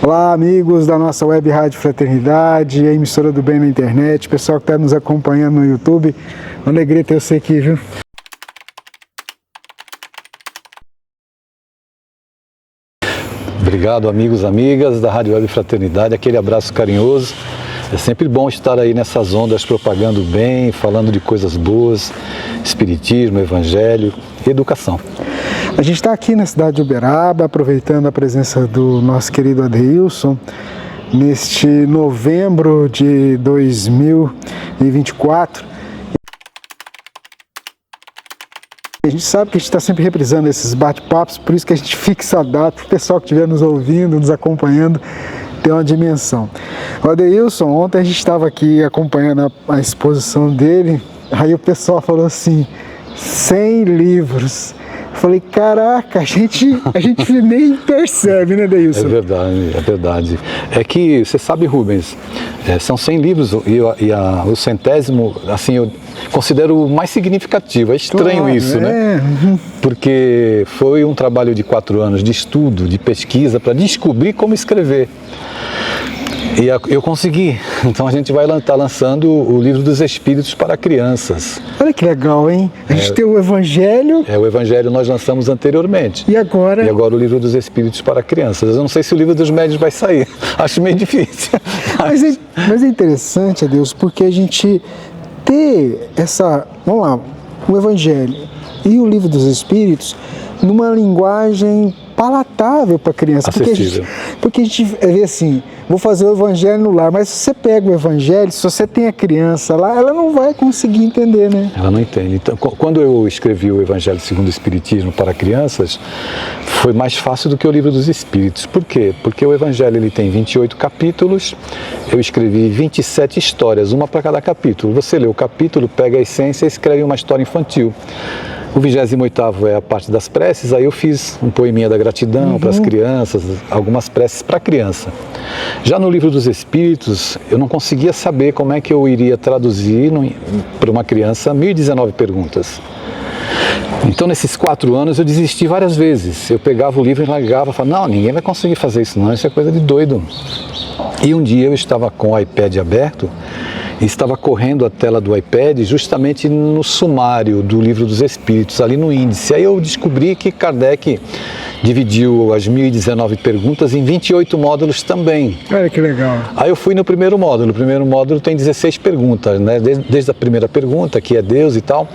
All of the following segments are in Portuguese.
Olá, amigos da nossa web rádio Fraternidade, a emissora do bem na internet, pessoal que está nos acompanhando no YouTube. Uma alegria ter você aqui, viu? Obrigado, amigos, amigas da Rádio Web Fraternidade, aquele abraço carinhoso. É sempre bom estar aí nessas ondas propagando bem, falando de coisas boas, espiritismo, evangelho e educação. A gente está aqui na cidade de Uberaba, aproveitando a presença do nosso querido Adeilson, neste novembro de 2024. A gente sabe que a gente está sempre reprisando esses bate-papos, por isso que a gente fixa a data, para o pessoal que estiver nos ouvindo, nos acompanhando, ter uma dimensão. O Adeilson, ontem a gente estava aqui acompanhando a exposição dele, aí o pessoal falou assim, 100 livros. Eu falei, caraca, a gente nem percebe, né, Adeilson? É verdade, é verdade. É que, você sabe, Rubens, são 100 livros e o 100º, assim, eu considero o mais significativo. É estranho isso, né? Porque foi um trabalho de 4 anos de estudo, de pesquisa, para descobrir como escrever. E eu consegui. Então a gente vai estar lançando o Livro dos Espíritos para crianças. Olha que legal, hein? A gente tem o Evangelho. O Evangelho nós lançamos anteriormente. E agora? E agora o Livro dos Espíritos para crianças. Eu não sei se o Livro dos Médios vai sair. Acho meio difícil. Mas é interessante, Adeus, porque a gente ter essa, vamos lá, o Evangelho e o Livro dos Espíritos numa linguagem palatável para a criança. Porque a gente vê assim, vou fazer o Evangelho no lar, mas se você pega o Evangelho, se você tem a criança lá, ela não vai conseguir entender, né? Ela não entende. Então, quando eu escrevi o Evangelho segundo o Espiritismo para crianças, foi mais fácil do que o Livro dos Espíritos. Por quê? Porque o Evangelho ele tem 28 capítulos, eu escrevi 27 histórias, uma para cada capítulo. Você lê o capítulo, pega a essência e escreve uma história infantil. O 28º é a parte das preces, aí eu fiz um poeminha da gratidão para as crianças, algumas preces para criança. Já no Livro dos Espíritos, eu não conseguia saber como é que eu iria traduzir para uma criança 1019 perguntas. Então, nesses 4 anos, eu desisti várias vezes. Eu pegava o livro e largava, falava, não, ninguém vai conseguir fazer isso não, isso é coisa de doido. E um dia eu estava com o iPad aberto, e estava correndo a tela do iPad justamente no sumário do Livro dos Espíritos, ali no índice. Aí eu descobri que Kardec dividiu as 1019 perguntas em 28 módulos também. Olha que legal. Aí eu fui no primeiro módulo. O primeiro módulo tem 16 perguntas, né? Desde a primeira pergunta, que é Deus e tal,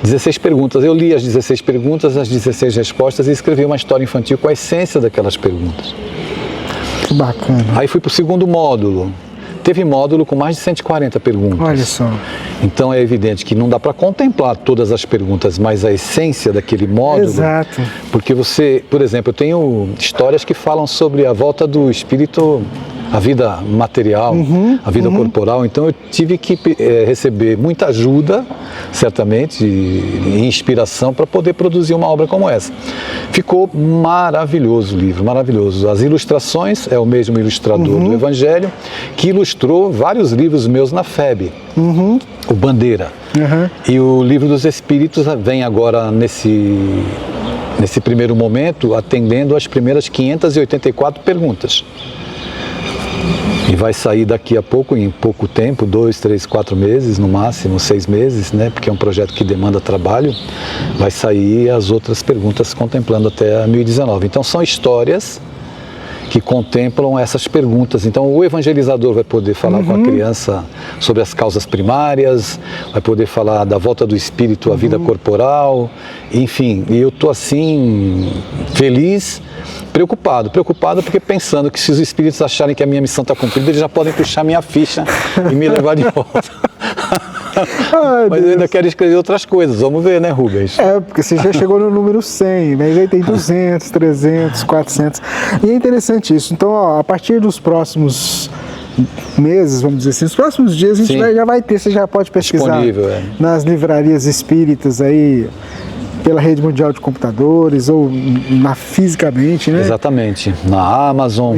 16 perguntas. Eu li as 16 perguntas, as 16 respostas e escrevi uma história infantil com a essência daquelas perguntas. Que bacana. Aí fui para o segundo módulo. Teve módulo com mais de 140 perguntas. Olha só. Então é evidente que não dá para contemplar todas as perguntas, mas a essência daquele módulo. Exato. Porque você, por exemplo, eu tenho histórias que falam sobre a volta do espírito à vida material, à vida corporal. Então eu tive que receber muita ajuda, certamente, e inspiração para poder produzir uma obra como essa. Ficou maravilhoso o livro, maravilhoso. As ilustrações, é o mesmo ilustrador do Evangelho, que ilustrou vários livros meus na FEB, o Bandeira. E o Livro dos Espíritos vem agora nesse primeiro momento atendendo às primeiras 584 perguntas. E vai sair daqui a pouco, em pouco tempo, 2, 3, 4 meses, no máximo 6 meses, né? Porque é um projeto que demanda trabalho, vai sair as outras perguntas contemplando até a 1019. Então são histórias que contemplam essas perguntas. Então o evangelizador vai poder falar com a criança sobre as causas primárias, vai poder falar da volta do espírito à vida corporal, enfim. E eu estou assim, feliz, preocupado porque pensando que se os espíritos acharem que a minha missão está cumprida, eles já podem puxar minha ficha e me levar de volta. Mas eu ainda quero escrever outras coisas, vamos ver, né, Rubens? Porque você já chegou no número 100, mas aí tem 200, 300, 400, e é interessante isso. Então, ó, a partir dos próximos meses, vamos dizer assim, nos próximos dias a gente já vai ter, você já pode pesquisar nas livrarias espíritas aí, pela rede mundial de computadores ou fisicamente, né? Exatamente, na Amazon.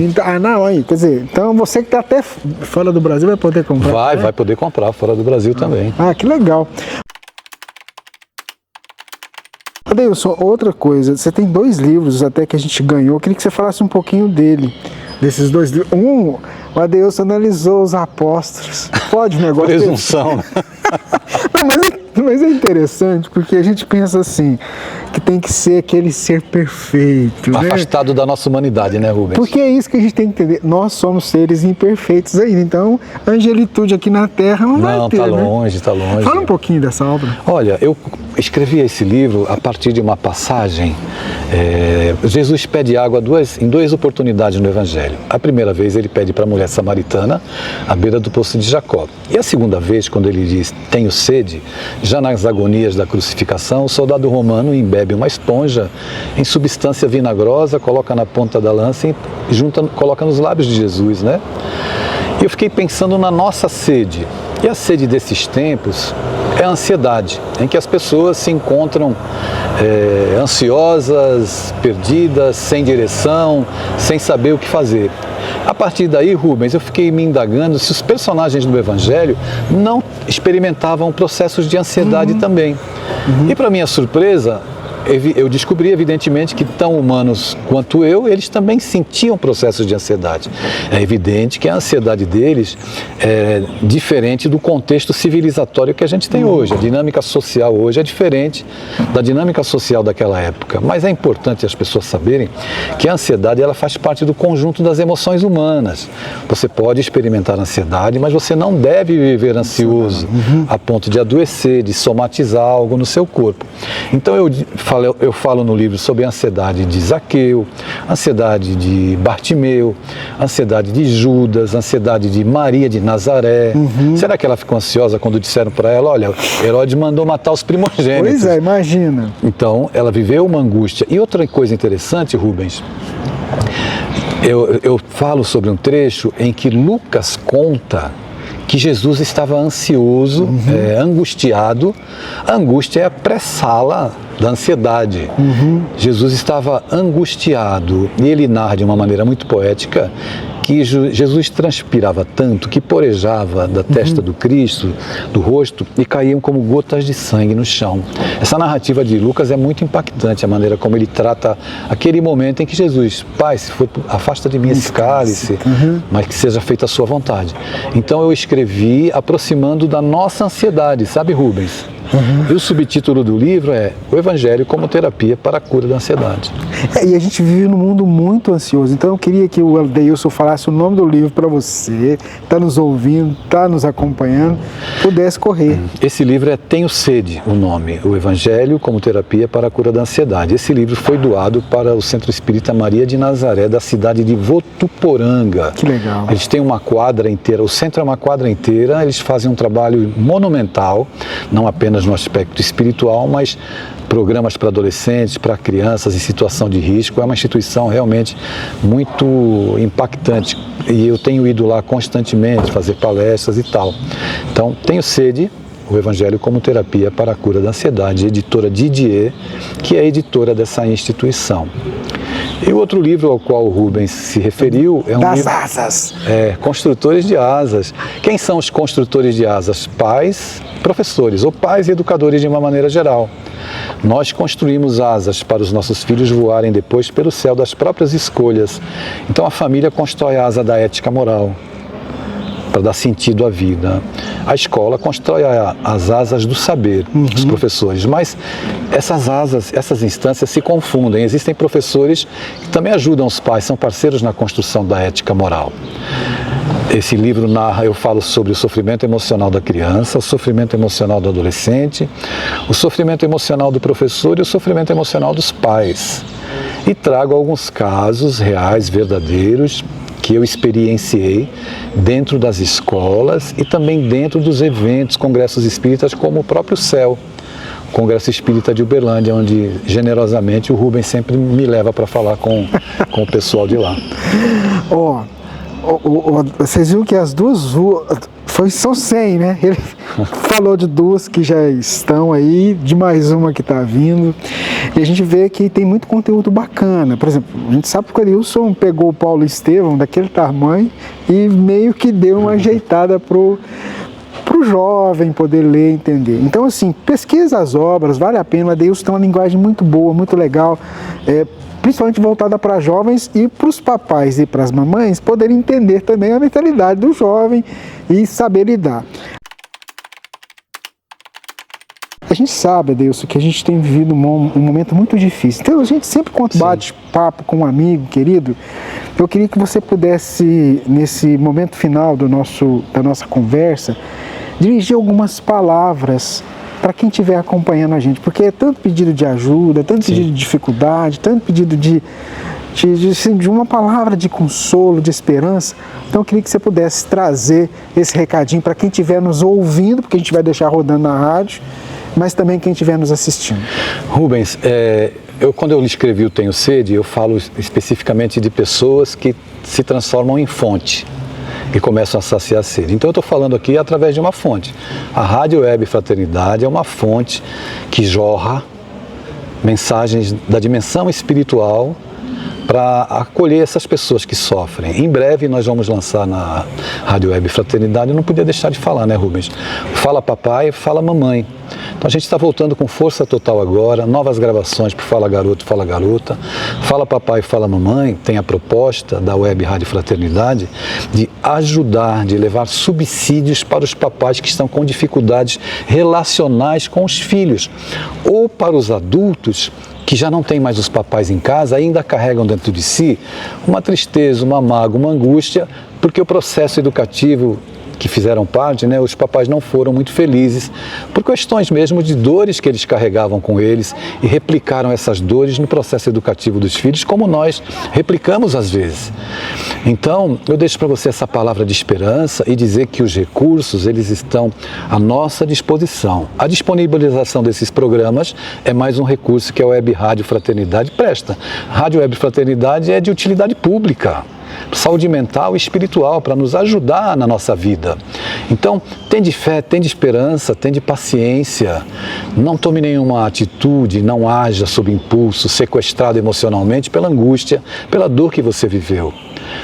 Quer dizer, então você que está até fora do Brasil vai poder comprar. Vai poder comprar fora do Brasil também. Que legal. Adeilson, outra coisa, você tem 2 livros até que a gente ganhou, eu queria que você falasse um pouquinho dele. desses dois livros. O Adeilson analisou os apóstolos. Pode o negócio? Presunção. Não, mas é interessante, porque a gente pensa assim, que tem que ser aquele ser perfeito, né? Afastado da nossa humanidade, né, Rubens? Porque é isso que a gente tem que entender. Nós somos seres imperfeitos ainda. Então, a angelitude aqui na Terra não vai ter, tá né? longe, tá longe. Fala um pouquinho dessa obra. Olha, eu escrevi esse livro a partir de uma passagem. Jesus pede água em duas oportunidades no Evangelho. A primeira vez ele pede para a mulher samaritana à beira do poço de Jacó. E a segunda vez, quando ele diz, tenho sede, já nas agonias da crucificação, o soldado romano embebe uma esponja em substância vinagrosa, coloca na ponta da lança e coloca nos lábios de Jesus, né? E eu fiquei pensando na nossa sede. E a sede desses tempos é a ansiedade, em que as pessoas se encontram ansiosas, perdidas, sem direção, sem saber o que fazer. A partir daí, Rubens, eu fiquei me indagando se os personagens do Evangelho não experimentavam processos de ansiedade também. E para minha surpresa, eu descobri, evidentemente, que tão humanos quanto eu, eles também sentiam processos de ansiedade. É evidente que a ansiedade deles é diferente do contexto civilizatório que a gente tem hoje. A dinâmica social hoje é diferente da dinâmica social daquela época. Mas é importante as pessoas saberem que a ansiedade ela faz parte do conjunto das emoções humanas. Você pode experimentar ansiedade, mas você não deve viver ansioso a ponto de adoecer, de somatizar algo no seu corpo. Então eu falo no livro sobre a ansiedade de Zaqueu, ansiedade de Bartimeu, ansiedade de Judas, ansiedade de Maria de Nazaré. Será que ela ficou ansiosa quando disseram para ela, olha, Herodes mandou matar os primogênitos? Pois é, imagina. Então, ela viveu uma angústia. E outra coisa interessante, Rubens, eu falo sobre um trecho em que Lucas conta que Jesus estava ansioso, angustiado. A angústia é a pré-sala da ansiedade. Jesus estava angustiado e ele narra de uma maneira muito poética que Jesus transpirava tanto que porejava da testa do Cristo, do rosto, e caíam como gotas de sangue no chão. Essa narrativa de Lucas é muito impactante, a maneira como ele trata aquele momento em que Jesus, Pai, se for, afasta de mim esse cálice, mas que seja feita a sua vontade. Então eu escrevi aproximando da nossa ansiedade, sabe, Rubens? E o subtítulo do livro é O Evangelho como terapia para a cura da ansiedade. E a gente vive num mundo muito ansioso, então eu queria que o Adeilson falasse o nome do livro para você, está nos ouvindo, está nos acompanhando, pudesse correr. Esse livro é Tenho Sede, o nome, O Evangelho como terapia para a cura da ansiedade. Esse livro foi doado para o Centro Espírita Maria de Nazaré, da cidade de Votuporanga. Que legal. Eles têm uma quadra inteira, o centro é uma quadra inteira, eles fazem um trabalho monumental, não apenas no aspecto espiritual, mas programas para adolescentes, para crianças em situação de risco. É uma instituição realmente muito impactante e eu tenho ido lá constantemente fazer palestras e tal. Então, Tenho Sede, o Evangelho como terapia para a cura da ansiedade, editora Didier, que é a editora dessa instituição. E o outro livro ao qual o Rubens se referiu é um Das livro... asas. Construtores de asas. Quem são os construtores de asas? Pais, professores, ou pais e educadores de uma maneira geral. Nós construímos asas para os nossos filhos voarem depois pelo céu das próprias escolhas. Então a família constrói a asa da ética moral, para dar sentido à vida. A escola constrói as asas do saber, os professores, mas essas asas, essas instâncias se confundem. Existem professores que também ajudam os pais, são parceiros na construção da ética moral. Esse livro narra, eu falo sobre o sofrimento emocional da criança, o sofrimento emocional do adolescente, o sofrimento emocional do professor e o sofrimento emocional dos pais. E trago alguns casos reais, verdadeiros, que eu experienciei dentro das escolas e também dentro dos eventos, congressos espíritas, como o próprio CEL, o Congresso Espírita de Uberlândia, onde generosamente o Rubens sempre me leva para falar com o pessoal de lá. Vocês viram que as duas são 100, né? Ele falou de duas que já estão aí, de mais uma que está vindo. E a gente vê que tem muito conteúdo bacana. Por exemplo, a gente sabe que o Adeilson pegou o Paulo Estevão daquele tamanho e meio que deu uma ajeitada pro jovem poder ler e entender. Então, assim, pesquisa as obras, vale a pena. O Adeilson tem uma linguagem muito boa, muito legal. principalmente voltada para jovens e para os papais e para as mamães poderem entender também a mentalidade do jovem e saber lidar. A gente sabe, Adeilson, que a gente tem vivido um momento muito difícil. Então, a gente sempre, quando bate papo com um amigo querido, eu queria que você pudesse, nesse momento final da nossa conversa, dirigir algumas palavras para quem estiver acompanhando a gente. Porque é tanto pedido de ajuda, tanto pedido de dificuldade, tanto pedido de uma palavra de consolo, de esperança. Então eu queria que você pudesse trazer esse recadinho para quem estiver nos ouvindo, porque a gente vai deixar rodando na rádio, mas também quem estiver nos assistindo. Rubens, quando eu escrevi o Tenho Sede, eu falo especificamente de pessoas que se transformam em fonte e começam a saciar a sede. Então eu estou falando aqui através de uma fonte. A Rádio Web Fraternidade é uma fonte que jorra mensagens da dimensão espiritual para acolher essas pessoas que sofrem. Em breve nós vamos lançar na Rádio Web Fraternidade, eu não podia deixar de falar, né, Rubens? Fala papai, fala mamãe. Então a gente está voltando com força total agora, novas gravações para Fala Garoto, Fala Garota. Fala papai, fala mamãe, tem a proposta da Web Rádio Fraternidade de ajudar, de levar subsídios para os papais que estão com dificuldades relacionais com os filhos, ou para os adultos que já não têm mais os papais em casa, ainda carregam dentro de si uma tristeza, uma mágoa, uma angústia, porque o processo educativo que fizeram parte, né, os papais não foram muito felizes, por questões mesmo de dores que eles carregavam com eles e replicaram essas dores no processo educativo dos filhos, como nós replicamos às vezes. Então, eu deixo para você essa palavra de esperança e dizer que os recursos, eles estão à nossa disposição. A disponibilização desses programas é mais um recurso que a Web Rádio Fraternidade presta. Rádio Web Fraternidade é de utilidade pública, saúde mental e espiritual, para nos ajudar na nossa vida. Então, tem de fé, tem de esperança, tem de paciência. Não tome nenhuma atitude, não haja sob impulso, sequestrado emocionalmente pela angústia, pela dor que você viveu.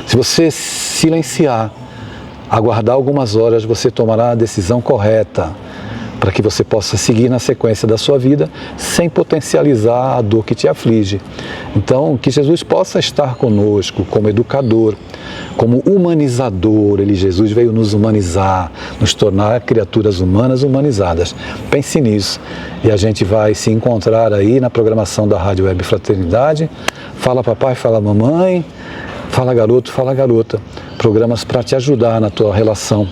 Se você silenciar, aguardar algumas horas, você tomará a decisão correta para que você possa seguir na sequência da sua vida sem potencializar a dor que te aflige. Então, que Jesus possa estar conosco como educador, como humanizador. Jesus veio nos humanizar, nos tornar criaturas humanas humanizadas. Pense nisso e a gente vai se encontrar aí na programação da Rádio Web Fraternidade. Fala papai, fala mamãe, fala garoto, fala garota. Programas para te ajudar na tua relação,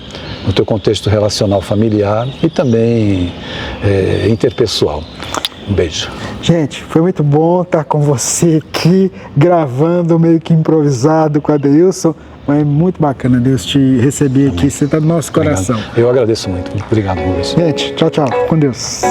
no teu contexto relacional familiar e também interpessoal. Um beijo. Gente, foi muito bom estar com você aqui, gravando meio que improvisado com a Adeilson, mas muito bacana Deus te receber aqui, você está no nosso coração. Obrigado. Eu agradeço muito. Obrigado, Rubens. Gente, tchau, tchau. Com Deus.